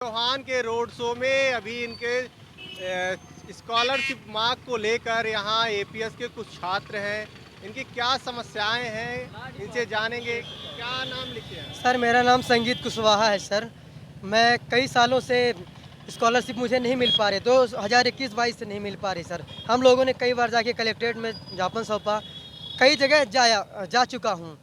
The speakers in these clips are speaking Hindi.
चौहान के रोड शो में अभी इनके स्कॉलरशिप मार्क को लेकर यहाँ एपीएस के कुछ छात्र हैं। इनकी क्या समस्याएं हैं इनसे जानेंगे। क्या नाम लिखे हैं? सर मेरा नाम संगीत कुशवाहा है सर। मैं कई सालों से स्कॉलरशिप मुझे नहीं मिल पा रही, 2021-22 से नहीं मिल पा रही सर। हम लोगों ने कई बार जाके कलेक्ट्रेट में ज्ञापन सौंपा, कई जगह जा चुका हूँ।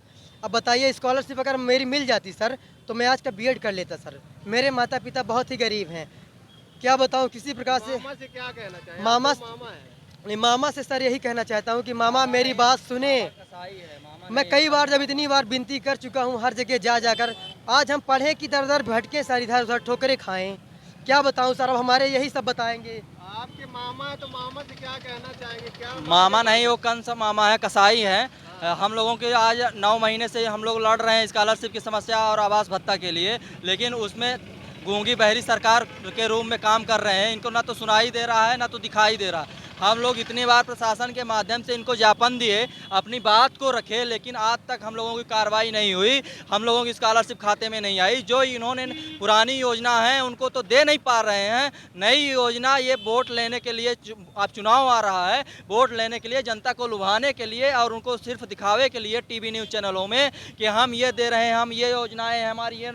अब बताइए, स्कॉलरशिप अगर मेरी मिल जाती सर तो मैं आज का बीएड कर लेता सर। मेरे माता पिता बहुत ही गरीब हैं, क्या बताऊँ किसी प्रकार से। मामा से क्या कहना चाहिए? मामा आपको मामा है? नहीं, मामा से सर यही कहना चाहता हूँ कि मामा मेरी बात सुने। मैं कई बार जब इतनी बार विनती कर चुका हूँ हर जगह जा जाकर, आज हम पढ़े कि दर दर भटके सर, इधर उधर ठोकरे खाएं। क्या बताऊँ सर, अब हमारे यही सब बताएंगे। आपके मामा है तो मामा से क्या कहना चाहेंगे? क्या मामा नहीं, वो कंस मामा है, कसाई है। हम लोगों के आज 9 महीने से हम लोग लड़ रहे हैं स्कॉलरशिप की समस्या और आवास भत्ता के लिए, लेकिन उसमें गूंगी बहरी सरकार के रूप में काम कर रहे हैं। इनको ना तो सुनाई दे रहा है ना तो दिखाई दे रहा है। हम लोग इतनी बार प्रशासन के माध्यम से इनको ज्ञापन दिए, अपनी बात को रखे, लेकिन आज तक हम लोगों की कार्रवाई नहीं हुई। हम लोगों की स्कॉलरशिप खाते में नहीं आई। जो इन्होंने पुरानी योजना है उनको तो दे नहीं पा रहे हैं। नई योजना ये वोट लेने के लिए, अब चुनाव आ रहा है, वोट लेने के लिए, जनता को लुभाने के लिए और उनको सिर्फ दिखावे के लिए टीवी न्यूज़ चैनलों में कि हम ये दे रहे हैं, हम ये योजनाएँ हैं, हमारी ये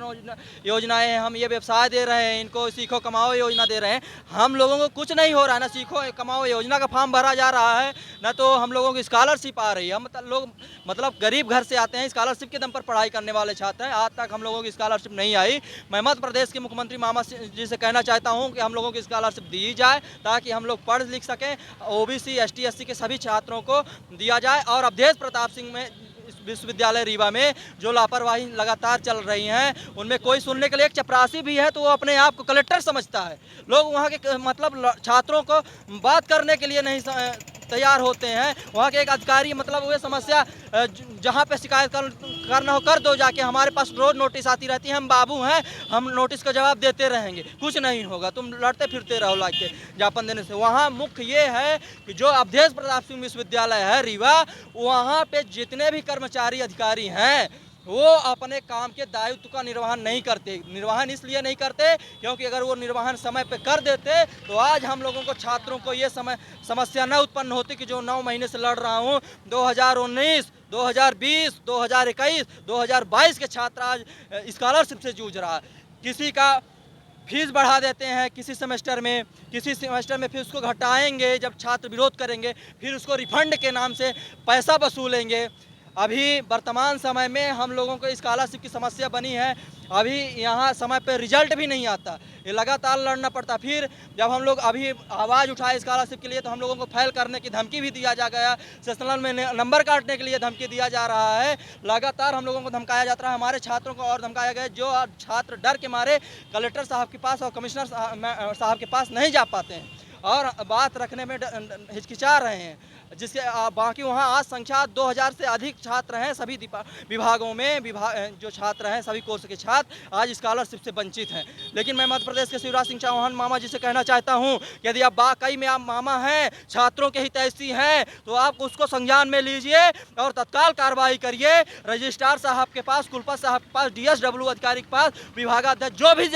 योजनाएँ हैं, हम ये व्यवसाय दे रहे हैं, इनको सीखो कमाओ योजना दे रहे हैं। हम लोगों को कुछ नहीं हो रहा है, ना सीखो कमाओ योजना का फॉर्म भरा जा रहा है, न तो हम लोगों की स्कॉलरशिप आ रही है। मतलब गरीब घर से आते हैं, स्कॉलरशिप के दम पर पढ़ाई करने वाले छात्र हैं। आज तक हम लोगों की स्कॉलरशिप नहीं आई। मैं मध्य प्रदेश के मुख्यमंत्री मामा जी से कहना चाहता हूं कि हम लोगों की स्कॉलरशिप दी जाए ताकि हम लोग पढ़ लिख सकें। ओबीसी एसटी एससी के सभी छात्रों को दिया जाए। और अवधेश प्रताप सिंह में विश्वविद्यालय रीवा में जो लापरवाही लगातार चल रही हैं, उनमें कोई सुनने के लिए एक चपरासी भी है तो वो अपने आप को कलेक्टर समझता है। लोग वहाँ के मतलब छात्रों को बात करने के लिए नहीं तैयार होते हैं। वहाँ के एक अधिकारी मतलब वो समस्या जहाँ पे शिकायत करना हो कर दो जाके, हमारे पास रोज नोटिस आती रहती है, हम बाबू हैं, हम नोटिस का जवाब देते रहेंगे, कुछ नहीं होगा, तुम लड़ते फिरते रहो लाग के ज्ञापन देने से। वहाँ मुख्य ये है कि जो अवधेश प्रताप सिंह विश्वविद्यालय है रीवा, वहाँ पे जितने भी कर्मचारी अधिकारी हैं वो अपने काम के दायित्व का निर्वहन नहीं करते। निर्वहन इसलिए नहीं करते क्योंकि अगर वो निर्वहन समय पे कर देते तो आज हम लोगों को, छात्रों को ये समस्या न उत्पन्न होती कि जो 9 महीने से लड़ रहा हूँ। 2019, 2020, 2021, 2022 के छात्र आज स्कॉलरशिप से जूझ रहा है। किसी का फीस बढ़ा देते हैं किसी सेमेस्टर में फिर उसको घटाएंगे, जब छात्र विरोध करेंगे फिर उसको रिफंड के नाम से पैसा वसूलेंगे। अभी वर्तमान समय में हम लोगों को स्कॉलरशिप की समस्या बनी है। अभी यहाँ समय पे रिजल्ट भी नहीं आता, ये लगातार लड़ना पड़ता। फिर जब हम लोग अभी आवाज़ उठाए स्कॉलरशिप के लिए तो हम लोगों को फेल करने की धमकी भी दिया जा गया। सेशनल में नंबर काटने के लिए धमकी दिया जा रहा है। लगातार हम लोगों को धमकाया जाता है, हमारे छात्रों को और धमकाया गया। जो छात्र डर के मारे कलेक्टर साहब के पास और कमिश्नर साहब के पास नहीं जा पाते हैं और बात रखने में हिचकिचा रहे हैं, जिसके बाकी वहाँ आज संख्या 2000 से अधिक छात्र हैं। सभी विभागों में जो छात्र हैं, सभी कोर्स के छात्र आज स्कॉलरशिप से वंचित हैं। लेकिन मैं मध्य प्रदेश के शिवराज सिंह चौहान मामा जी से कहना चाहता हूँ कि यदि आप वाकई में आप मामा हैं, छात्रों के हितैषी हैं, तो आप उसको संज्ञान में लीजिए और तत्काल कार्रवाई करिए। रजिस्ट्रार साहब के पास, कुलपति साहब के पास, DSW अधिकारी के पास, विभागाध्यक्ष, जो भी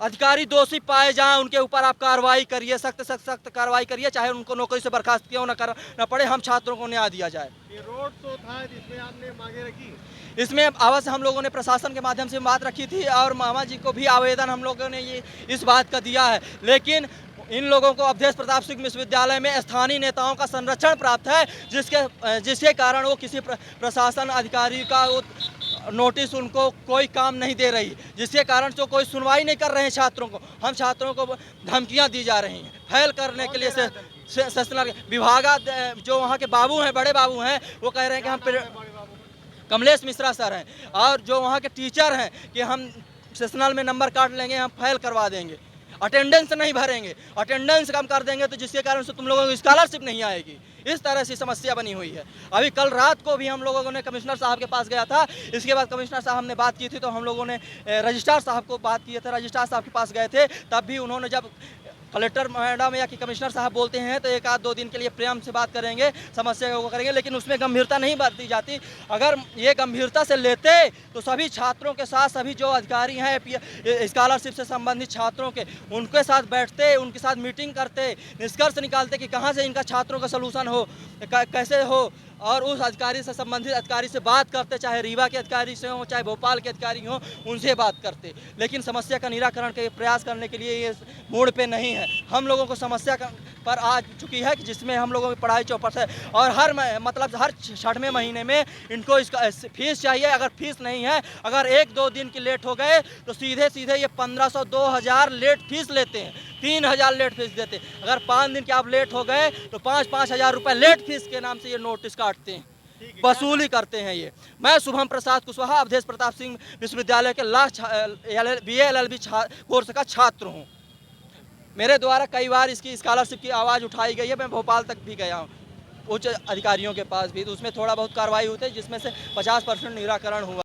अधिकारी दोषी पाए जाएं उनके ऊपर आप कार्रवाई करिए, सख्त कार्रवाई करिए, चाहे उनको नौकरी से बर्खास्त क्यों न पड़े। हम छात्रों को न्याय दिया जाए। ये रोड शो था जिसमें आपने मांगे रखी? इसमें अवश्य हम लोगों ने प्रशासन के माध्यम से बात रखी थी और मामा जी को भी आवेदन हम लोगों ने ये इस बात का दिया है। लेकिन इन लोगों को अवधेश प्रताप सिंह विश्वविद्यालय में स्थानीय नेताओं का संरक्षण प्राप्त है, जिसके कारण वो किसी प्रशासन अधिकारी का नोटिस उनको कोई काम नहीं दे रही, जिसके कारण जो कोई सुनवाई नहीं कर रहे हैं छात्रों को। हम छात्रों को धमकियां दी जा रही हैं फेल करने के लिए। सेशनल विभाग जो वहाँ के बाबू हैं, बड़े बाबू हैं, वो कह रहे हैं कि हम कमलेश मिश्रा सर हैं, और जो वहाँ के टीचर हैं कि हम सेशनल में नंबर काट लेंगे, हम फेल करवा देंगे, अटेंडेंस नहीं भरेंगे, अटेंडेंस कम कर देंगे, तो जिसके कारण से तुम लोगों को स्कॉलरशिप नहीं आएगी। इस तरह से समस्या बनी हुई है। अभी कल रात को भी हम लोगों ने कमिश्नर साहब के पास गया था। इसके बाद कमिश्नर साहब ने बात की थी तो हम लोगों ने रजिस्ट्रार साहब को बात की थे, रजिस्ट्रार साहब के पास गए थे, तब भी उन्होंने जब कलेक्टर मैडम या कि कमिश्नर साहब बोलते हैं तो एक आध 2 दिन के लिए प्रेम से बात करेंगे, समस्या को करेंगे, लेकिन उसमें गंभीरता नहीं बरती जाती। अगर ये गंभीरता से लेते तो सभी छात्रों के साथ, सभी जो अधिकारी हैं स्कॉलरशिप से संबंधित छात्रों के, उनके साथ बैठते, उनके साथ मीटिंग करते, निष्कर्ष निकालते कि कहाँ से इनका छात्रों का सलूशन हो, कैसे हो, और उस अधिकारी से संबंधित अधिकारी से बात करते, चाहे रीवा के अधिकारी से हो, चाहे भोपाल के अधिकारी हो, उनसे बात करते। लेकिन समस्या का निराकरण के प्रयास करने के लिए ये मोड़ पे नहीं है। हम लोगों को समस्या पर आ चुकी है कि जिसमें हम लोगों की पढ़ाई चौपट है, और हर 6वें महीने में इनको इसका फीस चाहिए। अगर फीस नहीं है, अगर 1-2 दिन की लेट हो गए तो सीधे ये 1500 2000 लेट फीस लेते हैं, 3000 लेट फीस देते हैं। अगर 5 दिन के आप लेट हो गए तो 5-5 हज़ार रुपये लेट फीस के नाम से ये नोटिस काटते हैं, वसूली करते हैं ये। मैं शुभम प्रसाद कुशवाहा अवधेश प्रताप सिंह विश्वविद्यालय के BA LLB कोर्स का छात्र हूँ। मेरे द्वारा कई बार इसकी स्कॉलरशिप की आवाज़ उठाई गई है, मैं भोपाल तक भी गया हूँ उच्च अधिकारियों के पास भी, तो उसमें थोड़ा बहुत कार्रवाई हुई थी जिसमें से 50% निराकरण हुआ।